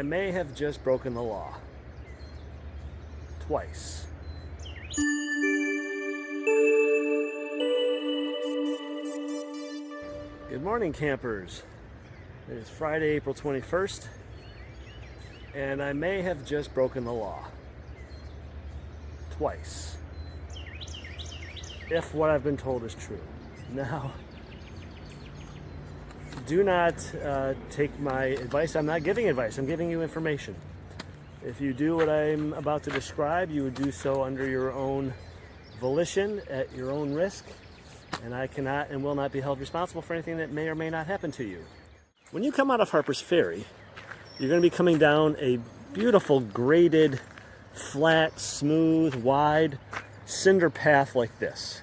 I may have just broken the law. Twice. Good morning, campers. It is Friday, April 21st, and I may have just broken the law. Twice. If what I've been told is true. Now, do not take my advice. I'm not giving advice. I'm giving you information. If you do what I'm about to describe, you would do so under your own volition, at your own risk, and I cannot and will not be held responsible for anything that may or may not happen to you. When you come out of Harper's Ferry, you're going to be coming down a beautiful, graded, flat, smooth, wide cinder path like this.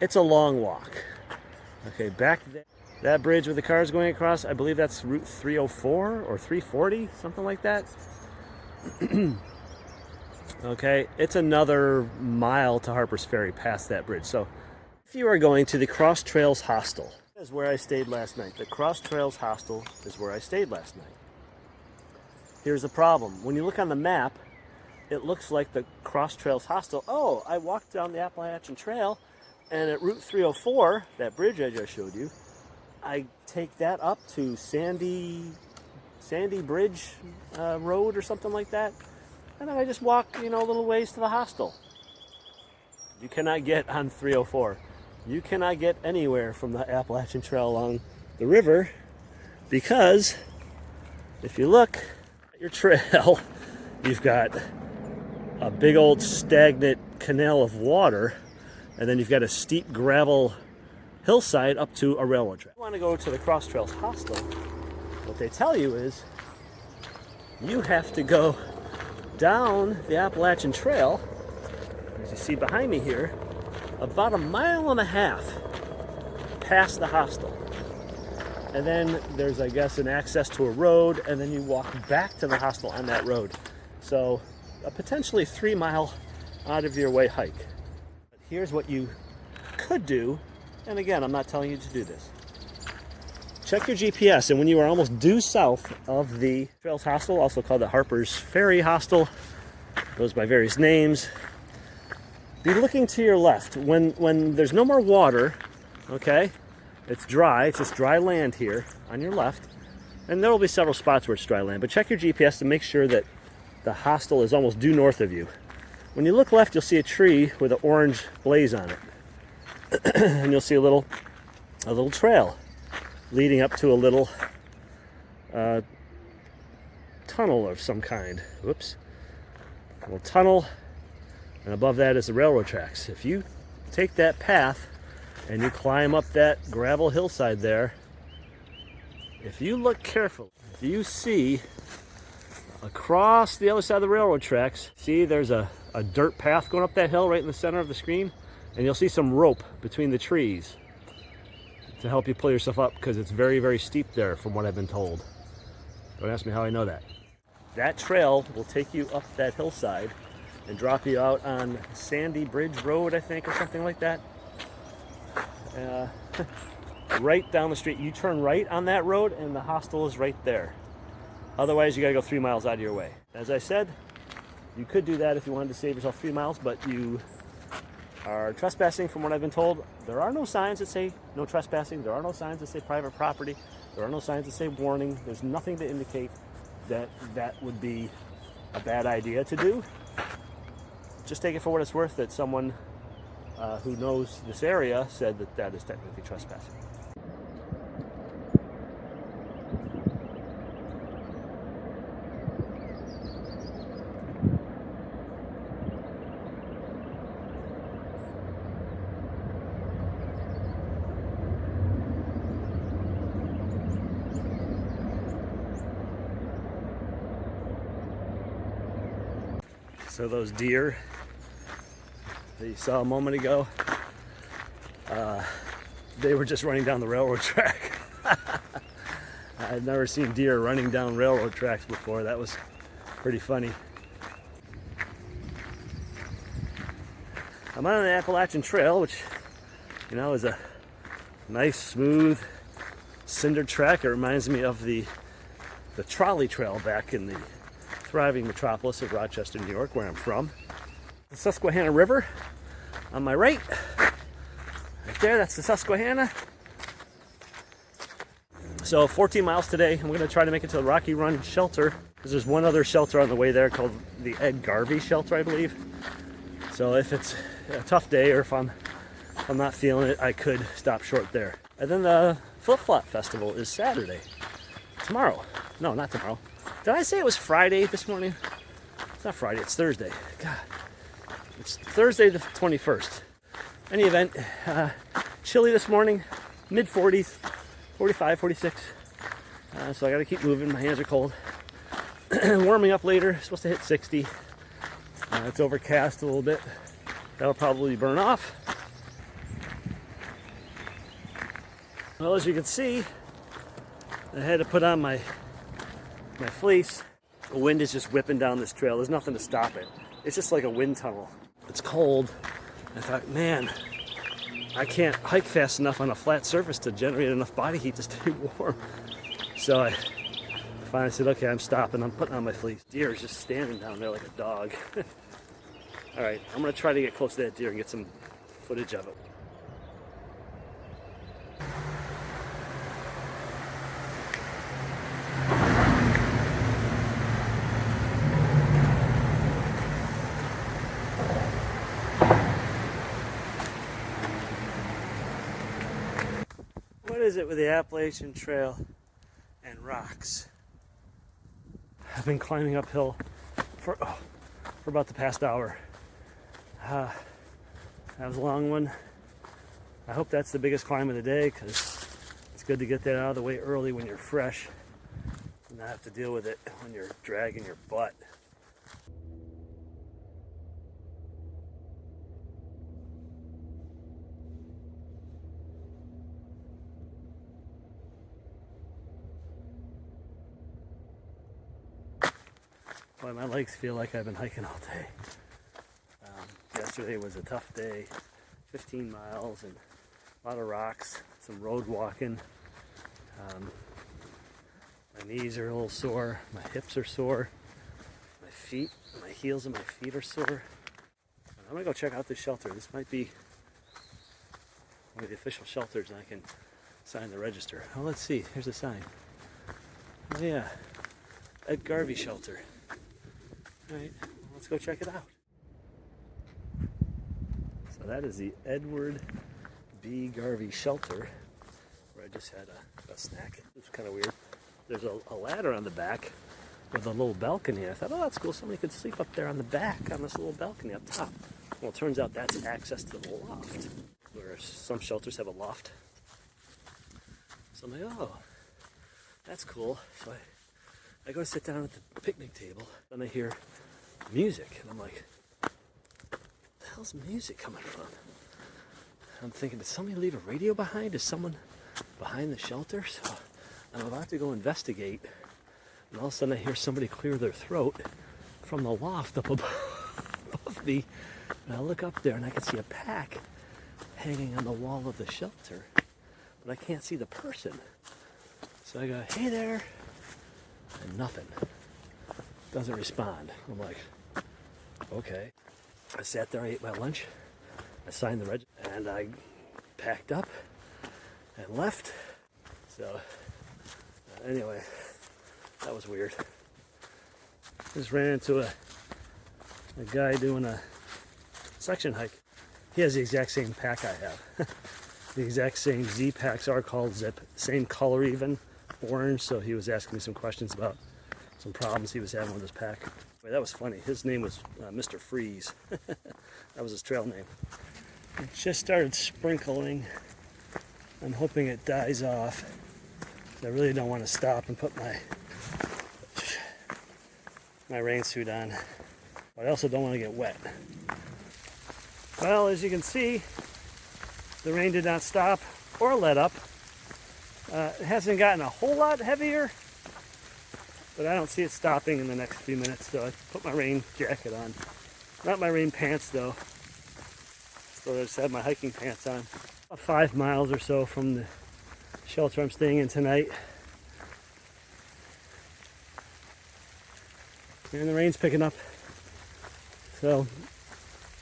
It's a long walk. Okay, back there, that bridge with the cars going across, I believe that's Route 304 or 340, something like that. Okay, it's another mile to Harper's Ferry past that bridge. So if you are going to the Cross Trails Hostel, that is where I stayed last night. The Cross Trails Hostel is where I stayed last night. Here's the problem. When you look on the map, it looks like the Cross Trails Hostel. Oh, I walked down the Appalachian Trail, and at Route 304, that bridge I just showed you, I take that up to Sandy Bridge Road or something like that, and then I just walk, a little ways to the hostel. You cannot get on 304. You cannot get anywhere from the Appalachian Trail along the river, because if you look at your trail, you've got a big old stagnant canal of water, and then you've got a steep gravel hillside up to a railroad track. If you want to go to the Cross Trails Hostel, what they tell you is you have to go down the Appalachian Trail, as you see behind me here, about 1.5 miles past the hostel. And then there's, I guess, an access to a road, and then you walk back to the hostel on that road. So a potentially 3-mile out of your way hike. But here's what you could do, and again, I'm not telling you to do this. Check your GPS, and when you are almost due south of the Trails Hostel, also called the Harper's Ferry Hostel, goes by various names, be looking to your left. When there's no more water, okay, it's dry, it's just dry land here on your left, and there will be several spots where it's dry land, but check your GPS to make sure that the hostel is almost due north of you. When you look left, you'll see a tree with an orange blaze on it. And you'll see a little trail leading up to a little tunnel of some kind. Whoops. A little tunnel, and above that is the railroad tracks. If you take that path and you climb up that gravel hillside there, if you look carefully, you see across the other side of the railroad tracks, see there's a dirt path going up that hill right in the center of the screen, and you'll see some rope between the trees to help you pull yourself up, because it's very, very steep there from what I've been told. Don't ask me how I know that. That trail will take you up that hillside and drop you out on Sandy Bridge Road, I think, or something like that. Right down the street. You turn right on that road and the hostel is right there. Otherwise, you gotta go 3 miles out of your way. As I said, you could do that if you wanted to save yourself 3 miles, but you are trespassing from what I've been told. There are no signs that say no trespassing. There are no signs that say private property. There are no signs that say warning. There's nothing to indicate that that would be a bad idea to do. Just take it for what it's worth that someone who knows this area said that that is technically trespassing. So those deer that you saw a moment ago, they were just running down the railroad track. I'd never seen deer running down railroad tracks before. That was pretty funny. I'm on the Appalachian Trail, which, is a nice, smooth cinder track. It reminds me of the the trolley trail back in the thriving metropolis of Rochester, New York, where I'm from. The Susquehanna River on my right. Right there, that's the Susquehanna. So 14 miles today. I'm going to try to make it to the Rocky Run shelter, because there's one other shelter on the way there called the Ed Garvey shelter, I believe. So if it's a tough day, or if I'm not feeling it, I could stop short there. And then the Flip Flop Festival is Saturday. Tomorrow. No, not tomorrow. Did I say it was Friday this morning? It's not Friday, it's Thursday. God. It's Thursday the 21st. Any event, chilly this morning, mid 40s, 45, 46. So I gotta keep moving, my hands are cold. Warming up later, supposed to hit 60. It's overcast a little bit. That'll probably burn off. Well, as you can see, I had to put on my fleece. The wind is just whipping down this trail. There's nothing to stop it. It's just like a wind tunnel. It's cold. I thought, man, I can't hike fast enough on a flat surface to generate enough body heat to stay warm. So I finally said, okay, I'm stopping. I'm putting on my fleece. Deer is just standing down there like a dog. All right, I'm gonna try to get close to that deer and get some footage of it. What is it with the Appalachian Trail and rocks? I've been climbing uphill for about the past hour. That was a long one. I hope that's the biggest climb of the day, because it's good to get that out of the way early when you're fresh and not have to deal with it when you're dragging your butt. Boy, my legs feel like I've been hiking all day. Yesterday was a tough day. 15 miles and a lot of rocks, some road walking. My knees are a little sore, my hips are sore, my heels and my feet are sore. I'm gonna go check out this shelter. This might be one of the official shelters, and I can sign the register. Oh, let's see, here's a sign. Oh yeah, Ed Garvey shelter. All right, let's go check it out. So that is the Edward B. Garvey shelter, where I just had a snack. It's kind of weird. There's a ladder on the back with a little balcony. I thought, oh, that's cool. Somebody could sleep up there on the back on this little balcony up top. Well, it turns out that's access to the loft, where some shelters have a loft. So I'm like, oh, that's cool. So I go sit down at the picnic table, and I hear music, and I'm like, where the hell's music coming from? I'm thinking, did somebody leave a radio behind? Is someone behind the shelter? So I'm about to go investigate, and all of a sudden I hear somebody clear their throat from the loft up above me, and I look up there and I can see a pack hanging on the wall of the shelter, but I can't see the person. So I go, hey there, and nothing. Doesn't respond. I'm like, okay. I sat there, I ate my lunch, I signed the register, and I packed up and left. So anyway, that was weird. Just ran into a guy doing a section hike. He has the exact same pack I have. The exact same Z packs are called Zip, same color even, orange. So he was asking me some questions about some problems he was having with his pack. Boy, that was funny. His name was Mr. Freeze. That was his trail name. It just started sprinkling. I'm hoping it dies off. I really don't want to stop and put my rain suit on. But I also don't want to get wet. Well, as you can see, the rain did not stop or let up. It hasn't gotten a whole lot heavier, but I don't see it stopping in the next few minutes, so I put my rain jacket on. Not my rain pants, though. So I just have my hiking pants on. About 5 miles or so from the shelter I'm staying in tonight. And the rain's picking up. So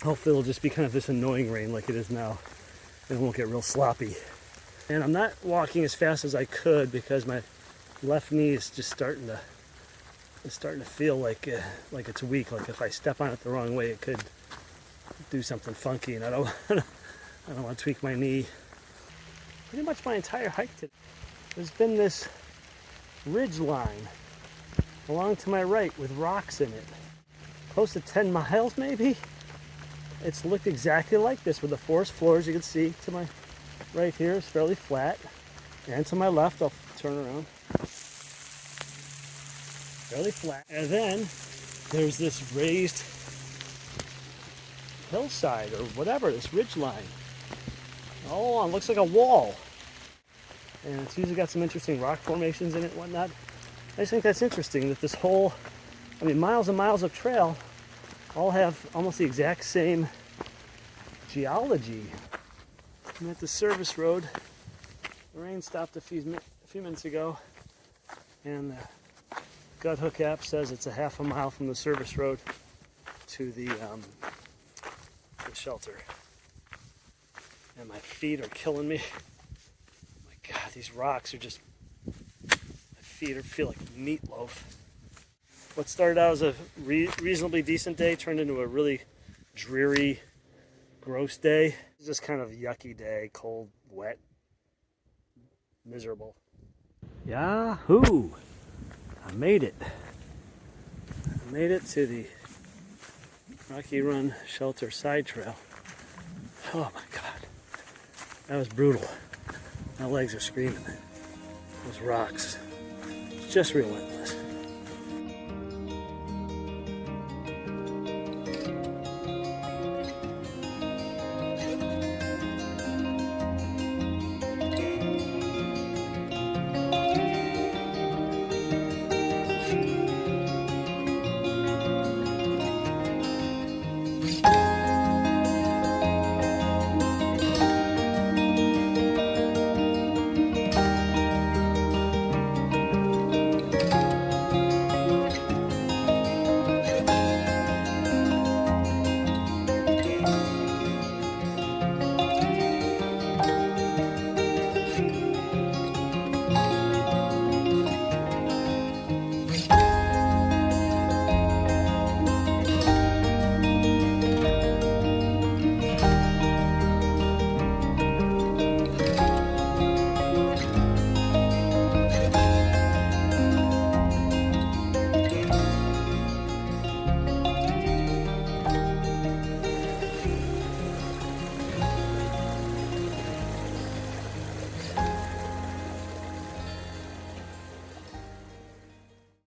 hopefully it'll just be kind of this annoying rain like it is now. And it won't get real sloppy. And I'm not walking as fast as I could because my left knee is just starting to feel like it's weak. Like if I step on it the wrong way, it could do something funky, and I don't want to tweak my knee. Pretty much my entire hike today, there's been this ridge line along to my right with rocks in it. Close to 10 miles maybe. It's looked exactly like this with the forest floor, as you can see to my right here is fairly flat. And to my left, I'll turn around. Fairly flat. And then there's this raised hillside or whatever, this ridge line. All along, looks like a wall. And it's usually got some interesting rock formations in it and whatnot. I just think that's interesting that this whole, miles and miles of trail all have almost the exact same geology. I'm at the service road. The rain stopped a few minutes ago, and the Gut Hook app says it's a half a mile from the service road to the shelter. And my feet are killing me. Oh my God, these rocks are just, my feet feel like meatloaf. What started out as a reasonably decent day turned into a really dreary, gross day. It's just kind of yucky day, cold, wet, miserable. Yahoo! I made it. I made it to the Rocky Run Shelter side trail. Oh my God. That was brutal. My legs are screaming. Those rocks. It's just relentless.